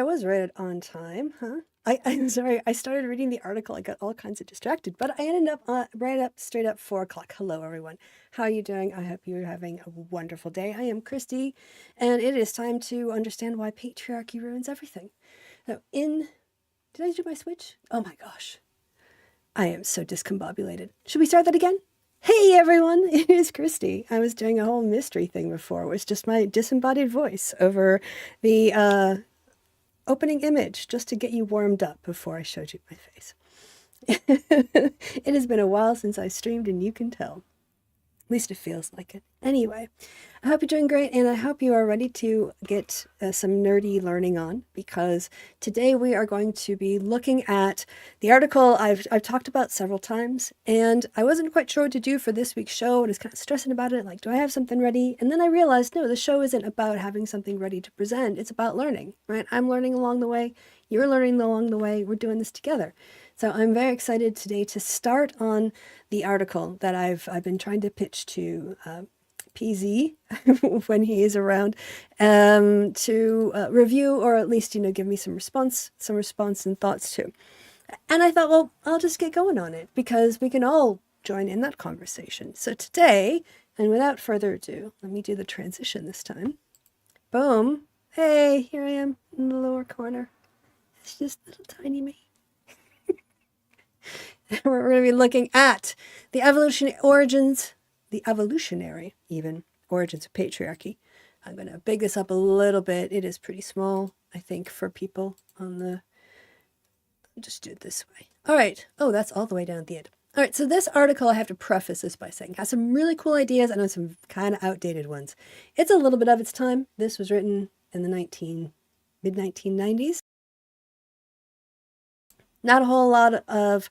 I was right on time, huh? I'm sorry, I started reading the article, I got all kinds of distracted, but I ended up straight up 4 o'clock. Hello, everyone. How are you doing? I hope you're having a wonderful day. I am Kristi, and it is time to understand why patriarchy ruins everything. So did I do my switch? Oh my gosh. I am so discombobulated. Should we start that again? Hey everyone, it is Kristi. I was doing a whole mystery thing before. It was just my disembodied voice over the opening image just to get you warmed up before I showed you my face. It has been a while since I streamed, and you can tell. At least it feels like it. Anyway, I hope you're doing great, and I hope you are ready to get some nerdy learning on, because today we are going to be looking at the article I've talked about several times, and I wasn't quite sure what to do for this week's show. I was kind of stressing about it, like, do I have something ready? And then I realized, no, the show isn't about having something ready to present. It's about learning, right? I'm learning along the way. You're learning along the way. We're doing this together. So I'm very excited today to start on the article that I've been trying to pitch to PZ when he is around to review, or at least, give me some response and thoughts to. And I thought, well, I'll just get going on it because we can all join in that conversation. So today, and without further ado, let me do the transition this time. Boom. Hey, here I am in the lower corner. It's just little tiny me. We're going to be looking at the evolutionary origins of patriarchy. I'm going to big this up a little bit. It is pretty small, I think, for people on the... I'll just do it this way. All right. Oh, that's all the way down at the end. All right, so this article, I have to preface this by saying, has some really cool ideas. I know some kind of outdated ones. It's a little bit of its time. This was written in the mid-1990s. Not a whole lot of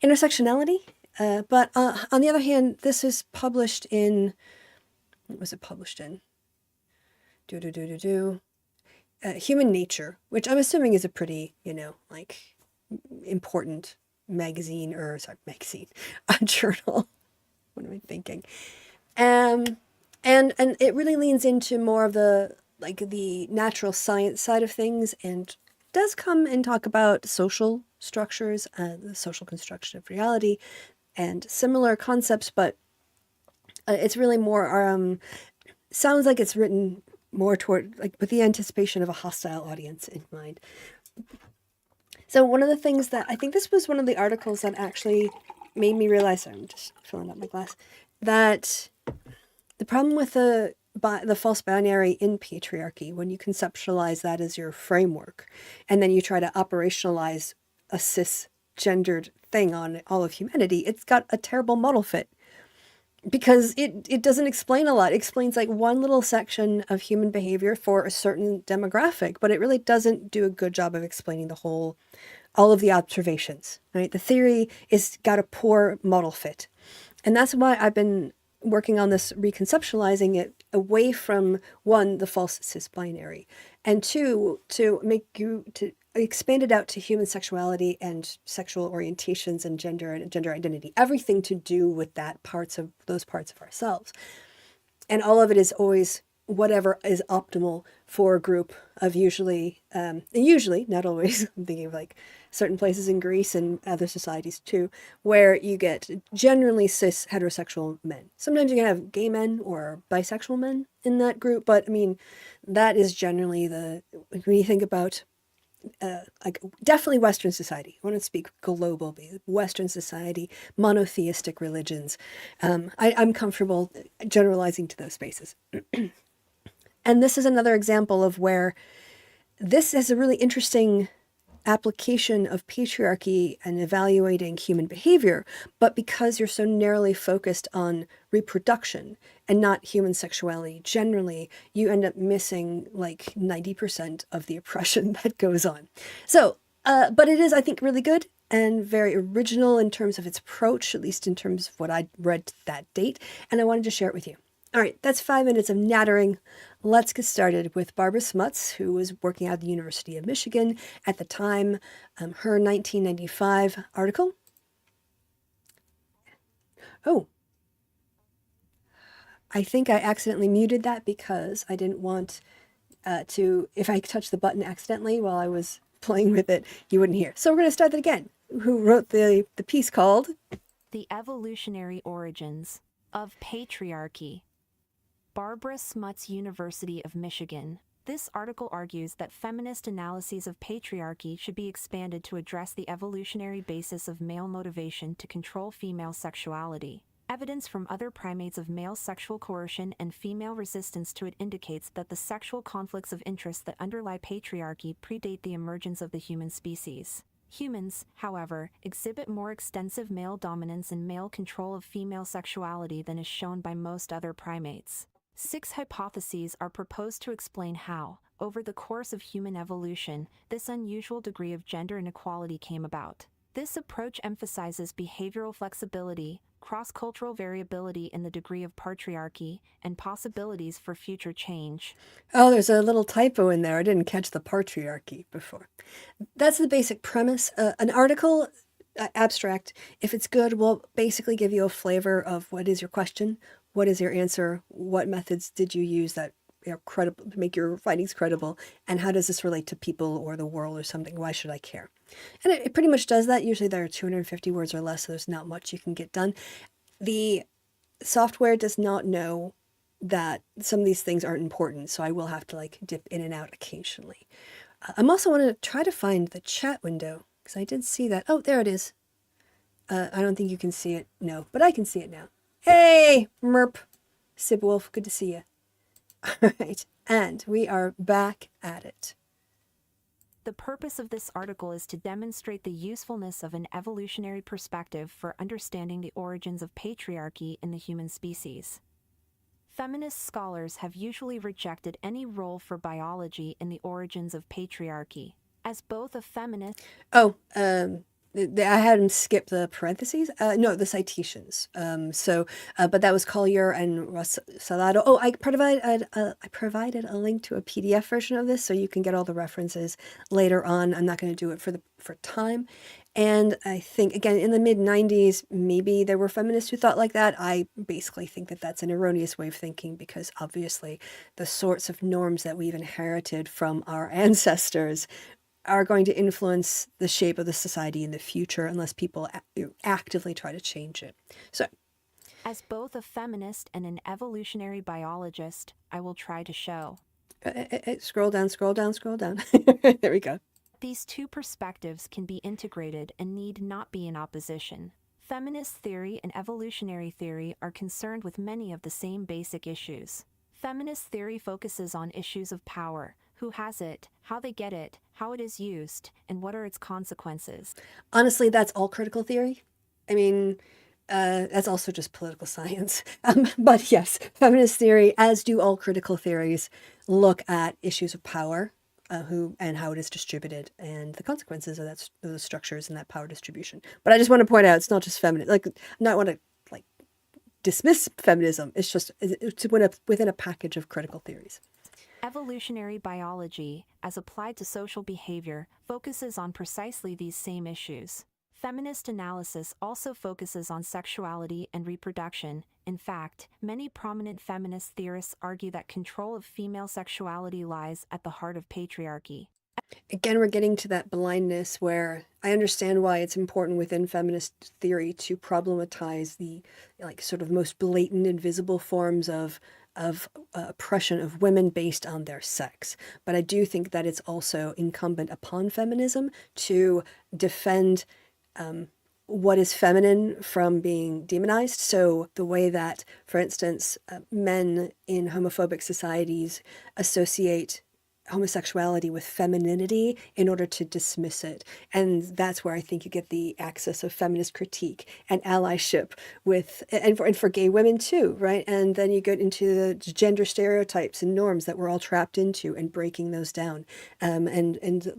intersectionality, but on the other hand, this is published in, what was it published in? Human Nature, which I'm assuming is a pretty, important magazine, a journal. What am I thinking? And it really leans into more of the natural science side of things, and does come and talk about social structures, the social construction of reality, and similar concepts, but it's really more, sounds like it's written more toward, with the anticipation of a hostile audience in mind. So one of the things that, I think this was one of the articles that actually made me realize, I'm just filling up my glass, that the problem with the false binary in patriarchy, when you conceptualize that as your framework, and then you try to operationalize a cisgendered thing on all of humanity, it's got a terrible muddle fit. Because it doesn't explain a lot. It explains like one little section of human behavior for a certain demographic, but it really doesn't do a good job of explaining all of the observations, right? The theory is got a poor model fit. And that's why I've been working on this, reconceptualizing it away from, one, the false cis binary, and two, to expand it out to human sexuality and sexual orientations and gender identity, everything to do with those parts of ourselves. And all of it is always whatever is optimal for a group of usually, not always, I'm thinking of certain places in Greece and other societies too, where you get generally cis heterosexual men. Sometimes you can have gay men or bisexual men in that group, but I mean, that is generally when you think about definitely Western society. I want to speak globally. Western society, monotheistic religions. I'm comfortable generalizing to those spaces. And this is another example of where this is a really interesting application of patriarchy and evaluating human behavior, but because you're so narrowly focused on reproduction and not human sexuality generally, you end up missing 90% of the oppression that goes on. So, but it is, I think, really good and very original in terms of its approach, at least in terms of what I read that date, and I wanted to share it with you. All right, that's 5 minutes of nattering. Let's get started with Barbara Smuts, who was working at the University of Michigan at the time, her 1995 article. Oh, I think I accidentally muted that because I didn't want to, if I touched the button accidentally while I was playing with it, you wouldn't hear. So we're going to start that again. Who wrote the piece called The Evolutionary Origins of Patriarchy. Barbara Smuts, University of Michigan. This article argues that feminist analyses of patriarchy should be expanded to address the evolutionary basis of male motivation to control female sexuality. Evidence from other primates of male sexual coercion and female resistance to it indicates that the sexual conflicts of interest that underlie patriarchy predate the emergence of the human species. Humans, however, exhibit more extensive male dominance and male control of female sexuality than is shown by most other primates. 6 hypotheses are proposed to explain how, over the course of human evolution, this unusual degree of gender inequality came about. This approach emphasizes behavioral flexibility, cross-cultural variability in the degree of patriarchy, and possibilities for future change. Oh, there's a little typo in there. I didn't catch the patriarchy before. That's the basic premise. An article, abstract, if it's good, will basically give you a flavor of what is your question, what is your answer, what methods did you use that are credible to make your findings credible, and how does this relate to people or the world or something? Why should I care? And it pretty much does that. Usually there are 250 words or less, so there's not much you can get done. The software does not know that some of these things aren't important, so I will have to like dip in and out occasionally. I'm also want to try to find the chat window because I did see that. Oh, there it is. I don't think you can see it. No, but I can see it now. Hey, Merp. Sib Wolf, good to see you. All right, and we are back at it. The purpose of this article is to demonstrate the usefulness of an evolutionary perspective for understanding the origins of patriarchy in the human species. Feminist scholars have usually rejected any role for biology in the origins of patriarchy. As both a feminist... Oh, I had him skip the parentheses. No, the citations. But that was Collier and Salado. Oh, I provided a link to a PDF version of this, so you can get all the references later on. I'm not going to do it for time. And I think, again, in the mid-90s, maybe there were feminists who thought like that. I basically think that that's an erroneous way of thinking because obviously the sorts of norms that we've inherited from our ancestors are going to influence the shape of the society in the future unless people actively try to change it. So, as both a feminist and an evolutionary biologist, I will try to show. Scroll down. There we go. These two perspectives can be integrated and need not be in opposition. Feminist theory and evolutionary theory are concerned with many of the same basic issues. Feminist theory focuses on issues of power, who has it, how they get it, how it is used, and what are its consequences. Honestly, that's all critical theory. I mean, that's also just political science. But yes, feminist theory, as do all critical theories, look at issues of power, who and how it is distributed, and the consequences of those structures and that power distribution. But I just want to point out, it's not just feminist. Like, not want to like dismiss feminism. It's just it's within a package of critical theories. Evolutionary biology, as applied to social behavior, focuses on precisely these same issues. Feminist analysis also focuses on sexuality and reproduction. In fact, many prominent feminist theorists argue that control of female sexuality lies at the heart of patriarchy. Again, we're getting to that blindness where I understand why it's important within feminist theory to problematize the sort of most blatant and visible forms of oppression of women based on their sex. But I do think that it's also incumbent upon feminism to defend what is feminine from being demonized. So the way that, for instance, men in homophobic societies associate homosexuality with femininity in order to dismiss it. And that's where I think you get the axis of feminist critique and allyship with, and for gay women too, right? And then you get into the gender stereotypes and norms that we're all trapped into and breaking those down, and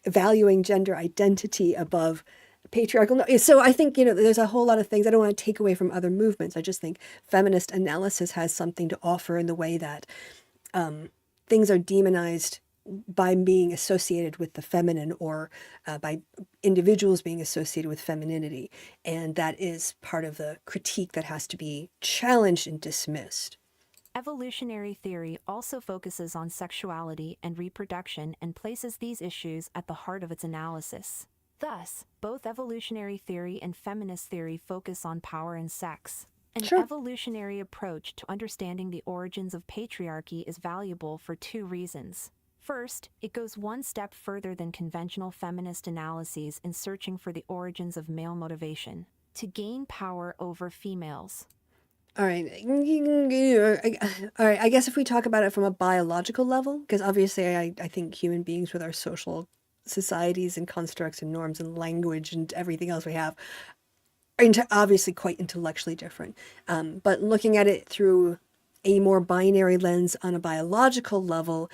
valuing gender identity above patriarchal. So I think, there's a whole lot of things. I don't want to take away from other movements. I just think feminist analysis has something to offer in the way that things are demonized by being associated with the feminine, or by individuals being associated with femininity. And that is part of the critique that has to be challenged and dismissed. Evolutionary theory also focuses on sexuality and reproduction and places these issues at the heart of its analysis. Thus, both evolutionary theory and feminist theory focus on power and sex. An Sure. evolutionary approach to understanding the origins of patriarchy is valuable for two reasons. First, it goes one step further than conventional feminist analyses in searching for the origins of male motivation to gain power over females. All right. All right. I guess if we talk about it from a biological level, because obviously I think human beings with our social societies and constructs and norms and language and everything else we have are obviously quite intellectually different. But looking at it through a more binary lens on a biological level,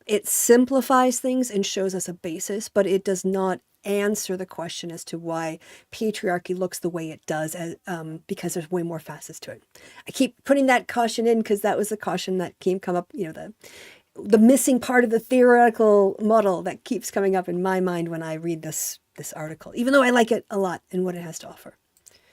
it simplifies things and shows us a basis, but it does not answer the question as to why patriarchy looks the way it does, as, because there's way more facets to it. I keep putting that caution in because that was the caution that come up, the missing part of the theoretical model that keeps coming up in my mind when I read this article, even though I like it a lot and what it has to offer.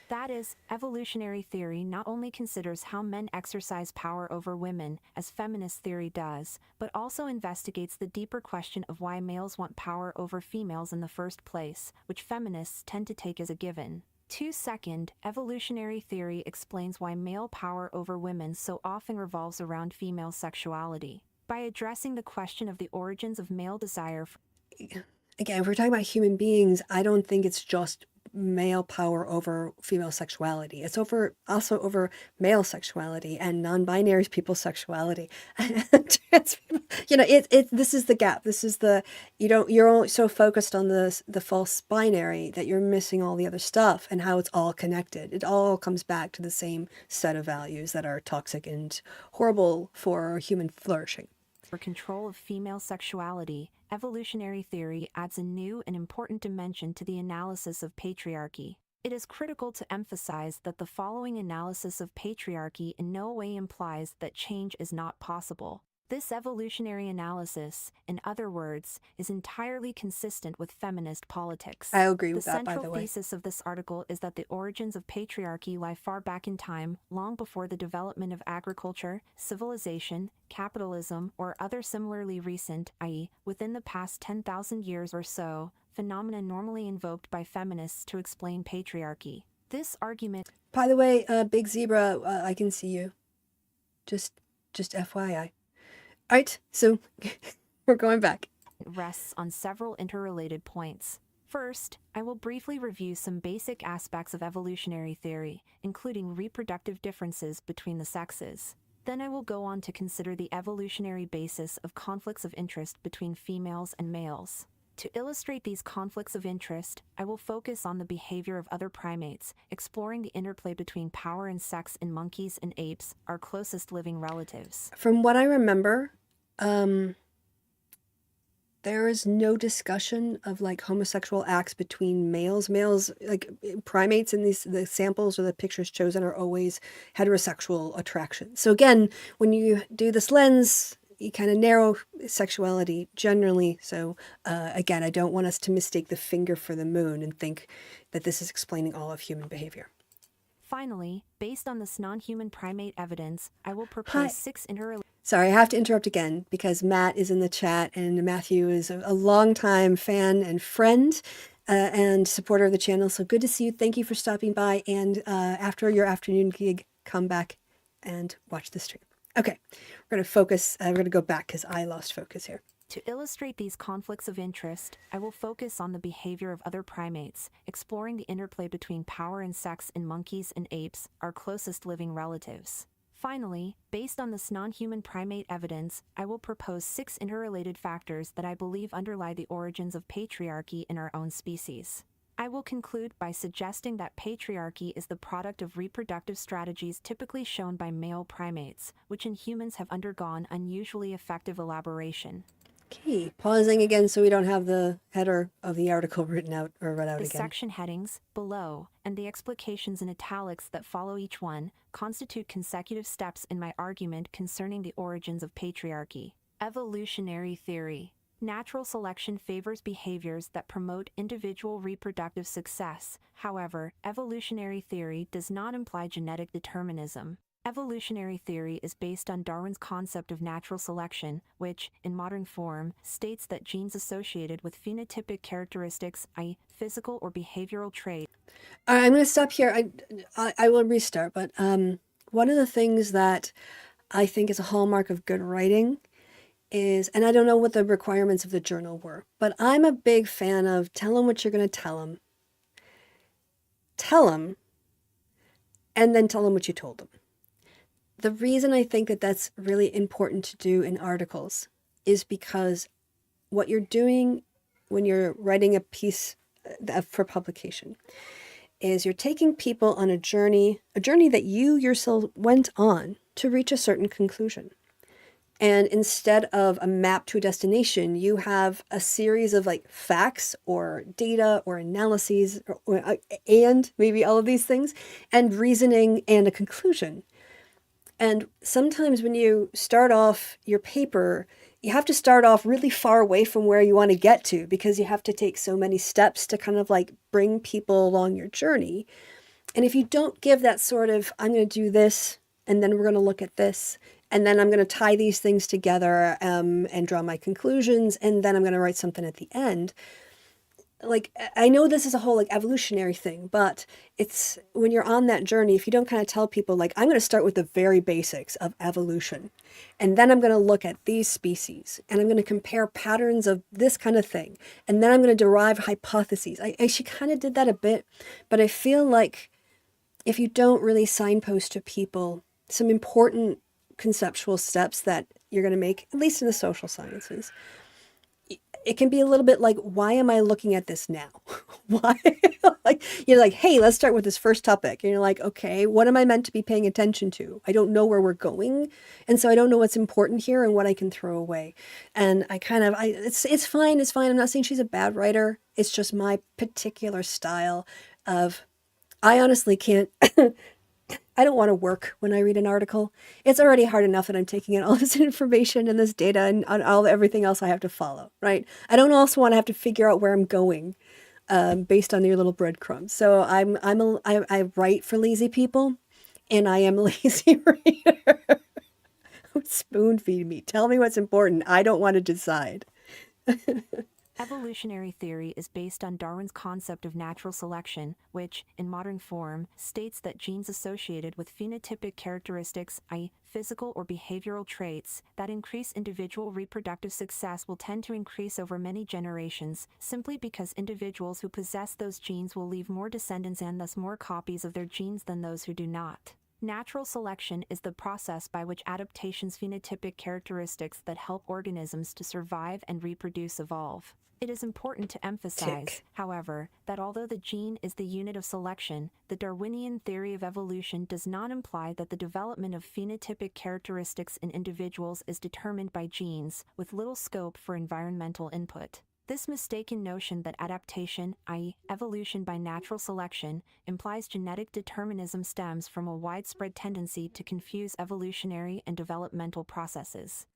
That is, evolutionary theory not only considers how men exercise power over women, as feminist theory does, but also investigates the deeper question of why males want power over females in the first place, which feminists tend to take as a given. Second, evolutionary theory explains why male power over women so often revolves around female sexuality. By addressing the question of the origins of male desire Again, if we're talking about human beings, I don't think it's just male power over female sexuality. It's also over male sexuality and non-binary people's sexuality. Trans people, this is the gap. This is you're only so focused on the false binary that you're missing all the other stuff and how it's all connected. It all comes back to the same set of values that are toxic and horrible for human flourishing. For control of female sexuality, evolutionary theory adds a new and important dimension to the analysis of patriarchy. It is critical to emphasize that the following analysis of patriarchy in no way implies that change is not possible. This evolutionary analysis, in other words, is entirely consistent with feminist politics. I agree with that, by the way. The central thesis of this article is that the origins of patriarchy lie far back in time, long before the development of agriculture, civilization, capitalism, or other similarly recent, i.e., within the past 10,000 years or so, phenomena normally invoked by feminists to explain patriarchy. This argument... By the way, Big Zebra, I can see you. Just FYI. All right, so we're going back. Rests on several interrelated points. First, I will briefly review some basic aspects of evolutionary theory, including reproductive differences between the sexes. Then I will go on to consider the evolutionary basis of conflicts of interest between females and males. To illustrate these conflicts of interest, I will focus on the behavior of other primates, exploring the interplay between power and sex in monkeys and apes, our closest living relatives. From what I remember, there is no discussion of like homosexual acts between males. Males, like primates in the samples or the pictures chosen, are always heterosexual attraction. So again, when you do this lens, you kind of narrow sexuality generally. So again, I don't want us to mistake the finger for the moon and think that this is explaining all of human behavior. Finally, based on this non-human primate evidence, I will propose 6 interrelated... Sorry, I have to interrupt again because Matt is in the chat, and Matthew is a longtime fan and friend and supporter of the channel. So good to see you. Thank you for stopping by. And after your afternoon gig, come back and watch the stream. Okay, we're going to focus. We're going to go back because I lost focus here. To illustrate these conflicts of interest, I will focus on the behavior of other primates, exploring the interplay between power and sex in monkeys and apes, our closest living relatives. Finally, based on this non-human primate evidence, I will propose 6 interrelated factors that I believe underlie the origins of patriarchy in our own species. I will conclude by suggesting that patriarchy is the product of reproductive strategies typically shown by male primates, which in humans have undergone unusually effective elaboration. Okay, pausing again so we don't have the header of the article written out or read out The again. section headings, below, and the explications in italics that follow each one, constitute consecutive steps in my argument concerning the origins of patriarchy. Evolutionary theory. Natural selection favors behaviors that promote individual reproductive success. However, evolutionary theory does not imply genetic determinism. Evolutionary theory is based on Darwin's concept of natural selection, which, in modern form, states that genes associated with phenotypic characteristics, i.e., physical or behavioral traits. All right, I'm going to stop here. I will restart, but one of the things that I think is a hallmark of good writing is, and I don't know what the requirements of the journal were, but I'm a big fan of tell them what you're going to tell them, and then tell them what you told them. The reason I think that that's really important to do in articles is because what you're doing when you're writing a piece for publication is you're taking people on a journey that you yourself went on to reach a certain conclusion. And instead of a map to a destination, you have a series of like facts or data or analyses and maybe all of these things and reasoning and a conclusion. And sometimes when you start off your paper, you have to start off really far away from where you want to get to because you have to take so many steps to kind of like bring people along your journey. And if you don't give that sort of, I'm going to do this, and then we're going to look at this, and then I'm going to tie these things together and draw my conclusions, and then I'm going to write something at the end. Like, I know this is a whole like evolutionary thing, but it's when you're on that journey, if you don't kind of tell people like, I'm going to start with the very basics of evolution, and then I'm going to look at these species, and I'm going to compare patterns of this kind of thing, and then I'm going to derive hypotheses. She kind of did that a bit, but I feel like if you don't really signpost to people some important conceptual steps that you're going to make, at least in the social sciences, it can be a little bit like, why am I looking at this now? Why? Like, you're like, hey, let's start with this first topic. And you're like, okay, what am I meant to be paying attention to? I don't know where we're going. And so I don't know what's important here and what I can throw away. And it's fine. It's fine. I'm not saying she's a bad writer. It's just my particular style of, I honestly can't, I don't want to work when I read an article. It's already hard enough that I'm taking in all this information and this data and everything else I have to follow, right? I don't also want to have to figure out where I'm going based on your little breadcrumbs. So I write for lazy people, and I am a lazy reader. Spoon feed me. Tell me what's important. I don't want to decide. Evolutionary theory is based on Darwin's concept of natural selection, which, in modern form, states that genes associated with phenotypic characteristics, i.e., physical or behavioral traits, that increase individual reproductive success will tend to increase over many generations, simply because individuals who possess those genes will leave more descendants and thus more copies of their genes than those who do not. Natural selection is the process by which adaptation's phenotypic characteristics that help organisms to survive and reproduce evolve. It is important to emphasize, however, that although the gene is the unit of selection, the Darwinian theory of evolution does not imply that the development of phenotypic characteristics in individuals is determined by genes, with little scope for environmental input. This mistaken notion that adaptation, i.e., evolution by natural selection, implies genetic determinism stems from a widespread tendency to confuse evolutionary and developmental processes.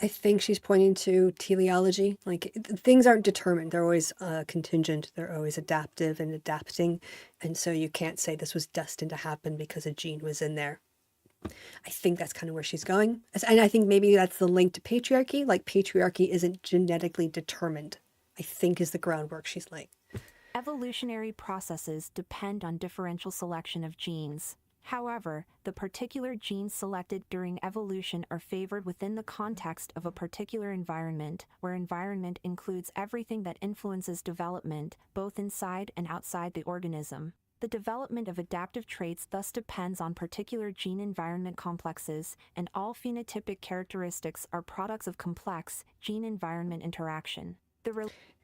I think she's pointing to teleology. Like, things aren't determined. They're always contingent. They're always adaptive and adapting. And so you can't say this was destined to happen because a gene was in there. I think that's kind of where she's going. And I think maybe that's the link to patriarchy. Like, patriarchy isn't genetically determined, I think is the groundwork she's laying. Evolutionary processes depend on differential selection of genes. However, the particular genes selected during evolution are favored within the context of a particular environment, where environment includes everything that influences development, both inside and outside the organism. The development of adaptive traits thus depends on particular gene-environment complexes, and all phenotypic characteristics are products of complex gene-environment interaction.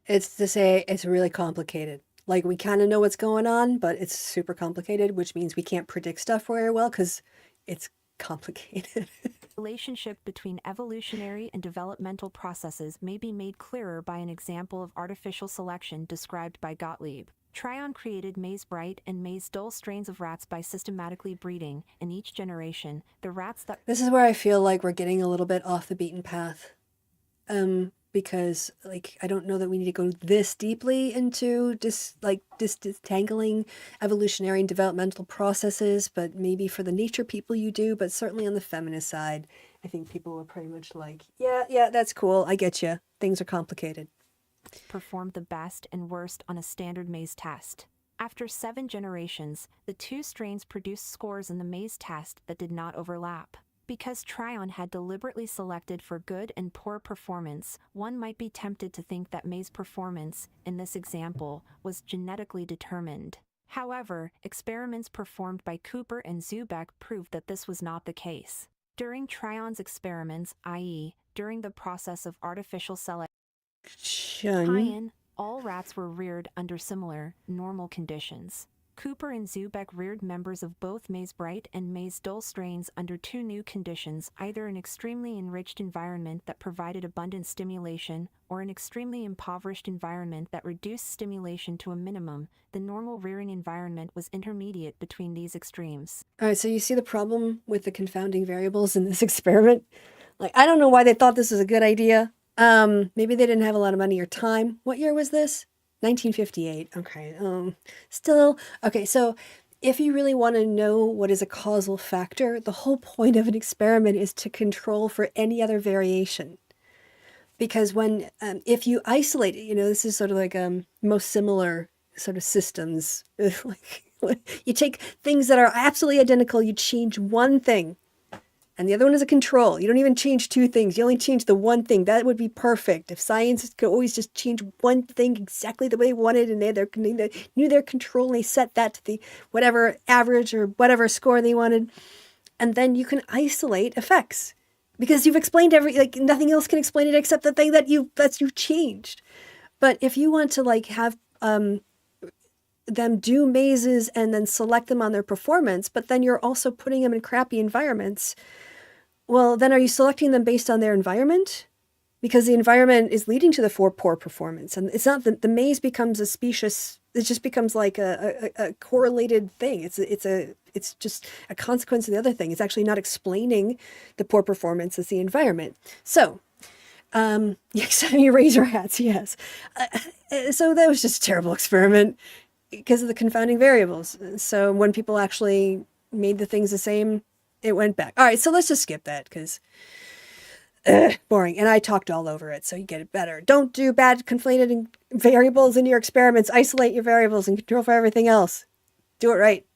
It's to say it's really complicated. Like, we kind of know what's going on, but it's super complicated, which means we can't predict stuff very well because it's complicated. Relationship between evolutionary and developmental processes may be made clearer by an example of artificial selection described by Gottlieb. Tryon created maize bright and maize dull strains of rats by systematically breeding, in each generation, the rats that... This is where I feel like we're getting a little bit off the beaten path. because like I don't know that we need to go this deeply into distangling evolutionary and developmental processes, but maybe for the nature people you do, but certainly on the feminist side, I think people are pretty much like, yeah, that's cool. I get you. Things are complicated. Performed the best and worst on a standard maze test. After 7 generations, the 2 strains produced scores in the maze test that did not overlap. Because Tryon had deliberately selected for good and poor performance, one might be tempted to think that maze performance, in this example, was genetically determined. However, experiments performed by Cooper and Zubek proved that this was not the case. During Tryon's experiments, i.e., during the process of artificial selection, all rats were reared under similar, normal conditions. Cooper and Zubek reared members of both Maize Bright and Maize Dull strains under 2 new conditions, either an extremely enriched environment that provided abundant stimulation, or an extremely impoverished environment that reduced stimulation to a minimum. The normal rearing environment was intermediate between these extremes. All right, so you see the problem with the confounding variables in this experiment? Like, I don't know why they thought this was a good idea. Maybe they didn't have a lot of money or time. What year was this? 1958. Okay. Still, okay, so if you really want to know what is a causal factor, the whole point of an experiment is to control for any other variation. Because when, if you isolate it, this is sort of like most similar sort of systems. Like, you take things that are absolutely identical, you change one thing, and the other one is a control. You don't even change 2 things. You only change the one thing. That would be perfect. If science could always just change one thing exactly the way they wanted, and they knew their control, and they set that to the whatever average or whatever score they wanted, and then you can isolate effects because you've explained nothing else can explain it except the thing that you changed. But if you want to have them do mazes and then select them on their performance, but then you're also putting them in crappy environments, well, then are you selecting them based on their environment? Because the environment is leading to the poor performance. And it's not that the maze becomes a specious, it just becomes like a correlated thing. It's just a consequence of the other thing. It's actually not explaining the poor performance as the environment. So, yes, you raise your hats, yes. So that was just a terrible experiment because of the confounding variables. So when people actually made the things the same, it went back. All right, so let's just skip that because boring. And I talked all over it, so you get it better. Don't do bad conflated variables in your experiments. Isolate your variables and control for everything else. Do it right.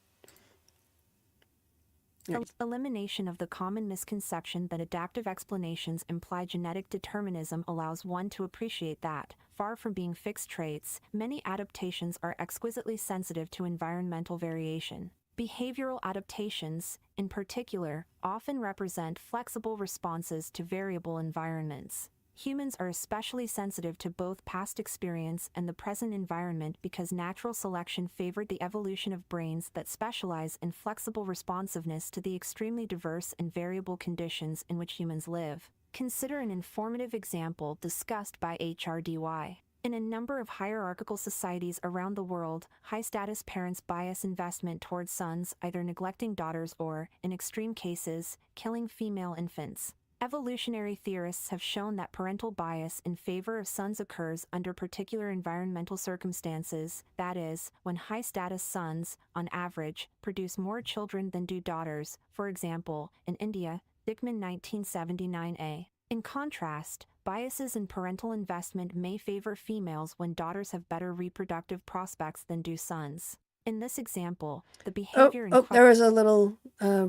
Elimination of the common misconception that adaptive explanations imply genetic determinism allows one to appreciate that, far from being fixed traits, many adaptations are exquisitely sensitive to environmental variation. Behavioral adaptations, in particular, often represent flexible responses to variable environments. Humans are especially sensitive to both past experience and the present environment because natural selection favored the evolution of brains that specialize in flexible responsiveness to the extremely diverse and variable conditions in which humans live. Consider an informative example discussed by HRDY. In a number of hierarchical societies around the world, high-status parents bias investment towards sons, either neglecting daughters or, in extreme cases, killing female infants. Evolutionary theorists have shown that parental bias in favor of sons occurs under particular environmental circumstances, that is, when high-status sons, on average, produce more children than do daughters, for example, in India, Dickman 1979a. In contrast, biases in parental investment may favor females when daughters have better reproductive prospects than do sons. In this example, the behavior there was a little,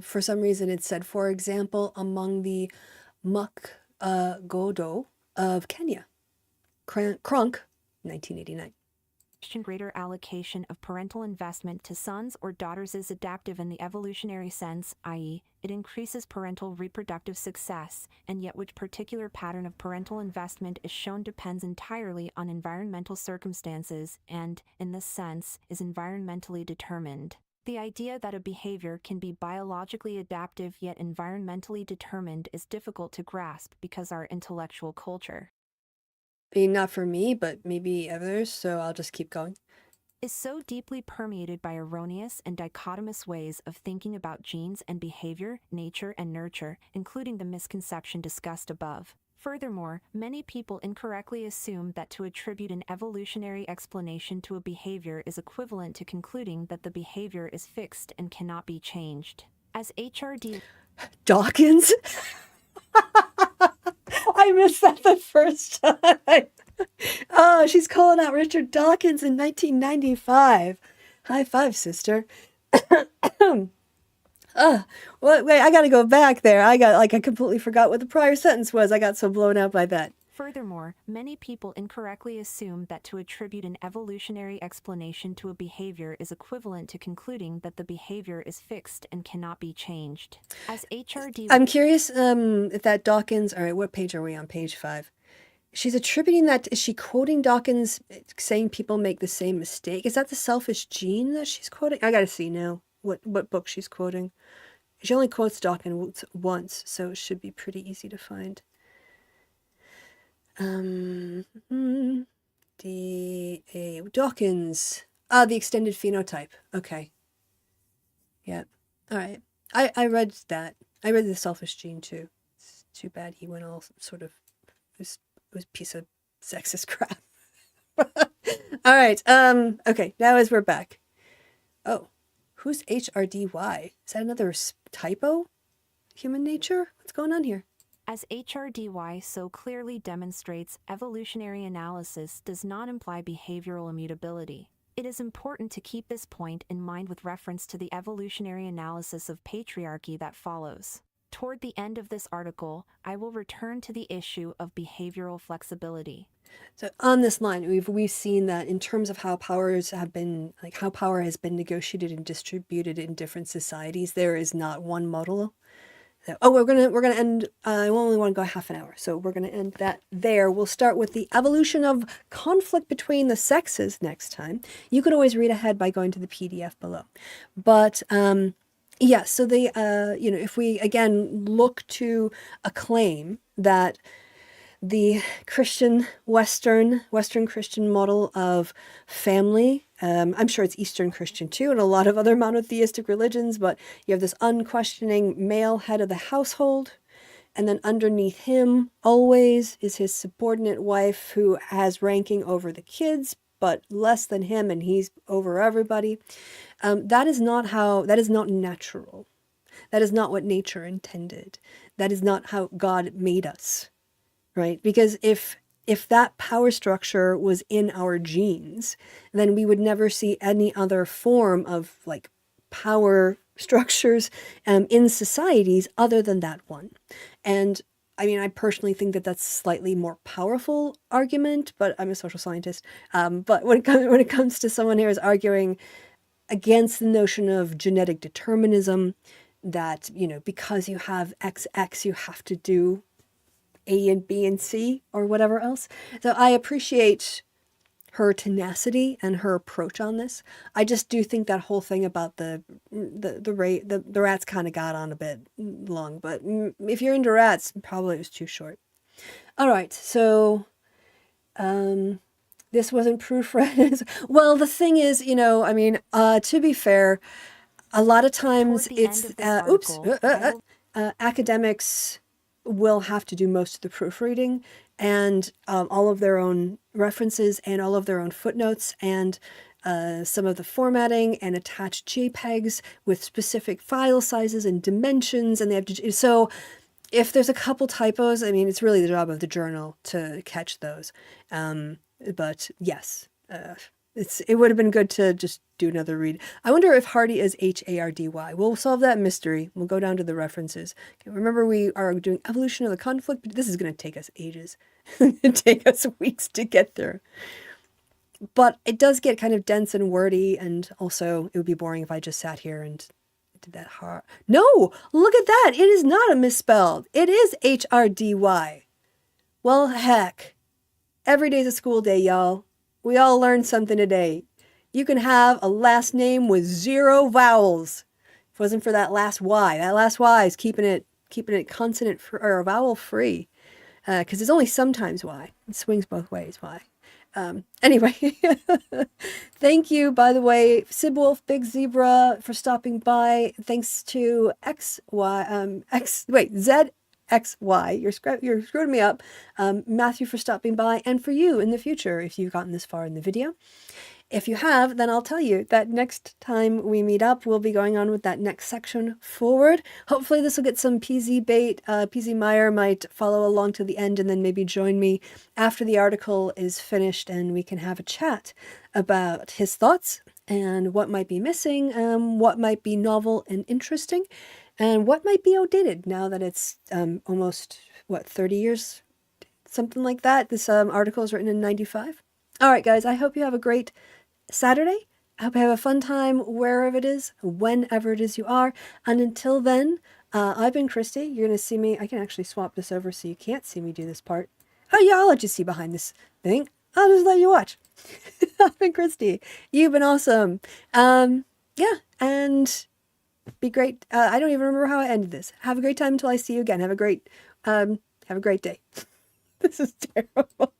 for some reason it said, for example, among the Godo of Kenya. Kronk, 1989. Greater allocation of parental investment to sons or daughters is adaptive in the evolutionary sense, i.e., it increases parental reproductive success, and yet which particular pattern of parental investment is shown depends entirely on environmental circumstances and, in this sense, is environmentally determined. The idea that a behavior can be biologically adaptive yet environmentally determined is difficult to grasp because our intellectual culture, not for me, but maybe others, so I'll just keep going, is so deeply permeated by erroneous and dichotomous ways of thinking about genes and behavior, nature and nurture, including the misconception discussed above. Furthermore, many people incorrectly assume that to attribute an evolutionary explanation to a behavior is equivalent to concluding that the behavior is fixed and cannot be changed. As HRD Dawkins? I missed that the first time. Oh, she's calling out Richard Dawkins in 1995. High five, sister. Wait, I gotta go back there. I completely forgot what the prior sentence was. I got so blown out by that. Furthermore, many people incorrectly assume that to attribute an evolutionary explanation to a behavior is equivalent to concluding that the behavior is fixed and cannot be changed. As HRD... I'm curious if that Dawkins... All right, what page are we on? Page 5. She's attributing that... Is she quoting Dawkins saying people make the same mistake? Is that the selfish gene that she's quoting? I gotta see now what book she's quoting. She only quotes Dawkins once, so it should be pretty easy to find. D.A. Dawkins. The extended phenotype. Okay. Yeah. All right. I read that. I read the selfish gene too. It's too bad he went all sort of... It was a piece of sexist crap. All right. Okay. Now as we're back. Oh. Who's HRDY? Is that another typo? Human nature? What's going on here? As HRDY so clearly demonstrates, evolutionary analysis does not imply behavioral immutability. It is important to keep this point in mind with reference to the evolutionary analysis of patriarchy that follows. Toward the end of this article, I will return to the issue of behavioral flexibility. So on this line, we've seen that in terms of how powers have been, like how power has been negotiated and distributed in different societies, there is not one model. So, we're gonna end. I only want to go half an hour, so we're gonna end that there. We'll start with the evolution of conflict between the sexes next time. You could always read ahead by going to the PDF below, but yeah. So the if we again look to a claim that the Christian Western Christian model of family. I'm sure it's Eastern Christian too, and a lot of other monotheistic religions, but you have this unquestioning male head of the household, and then underneath him always is his subordinate wife who has ranking over the kids, but less than him, and he's over everybody. That is not natural. That is not what nature intended. That is not how God made us. Right? Because if that power structure was in our genes, then we would never see any other form of like power structures in societies other than that one. And I mean, I personally think that that's a slightly more powerful argument, but I'm a social scientist. But when it comes to someone here is arguing against the notion of genetic determinism, that, because you have XX, you have to do A and B and C or whatever else. So I appreciate her tenacity and her approach on this. I just do think that whole thing about the rats kind of got on a bit long, but if you're into rats, probably it was too short. All right, so this wasn't proofread. Well, the thing is, to be fair, a lot of times it's academics will have to do most of the proofreading and all of their own references and all of their own footnotes and some of the formatting and attach JPEGs with specific file sizes and dimensions, and they have to. So if there's a couple typos, I mean, it's really the job of the journal to catch those. But yes, it would have been good to just do another read. I wonder if Hardy is Hardy. We'll solve that mystery. We'll go down to the references. Okay, remember, we are doing evolution of the conflict, but this is going to take us ages. It'll take us weeks to get there. But it does get kind of dense and wordy, and also it would be boring if I just sat here and did that hard. No, look at that. It is not a misspelled. It is HRDY. Well, heck. Every day's a school day, y'all. We all learned something today. You can have a last name with 0 vowels. If it wasn't for that last Y. That last Y is keeping it consonant or vowel free. Because it's only sometimes Y. It swings both ways, Y. Anyway, thank you, by the way, Sibwolf, Big Zebra, for stopping by. Thanks to ZX XY. You're screwing me up. Matthew for stopping by, and for you in the future if you've gotten this far in the video. If you have, then I'll tell you that next time we meet up, we'll be going on with that next section forward. Hopefully this will get some PZ bait. PZ Meyer might follow along to the end and then maybe join me after the article is finished and we can have a chat about his thoughts and what might be missing, what might be novel and interesting, and what might be outdated now that it's almost, 30 years? Something like that. This article is written in 95. All right, guys, I hope you have a great Saturday. I hope you have a fun time wherever it is, whenever it is you are. And until then, I've been Kristi. You're going to see me. I can actually swap this over so you can't see me do this part. Oh, yeah, I'll let you see behind this thing. I'll just let you watch. I've been Kristi. You've been awesome. Yeah, and be great. I don't even remember how I ended this. Have a great time until I see you again. Have a great day. This is terrible.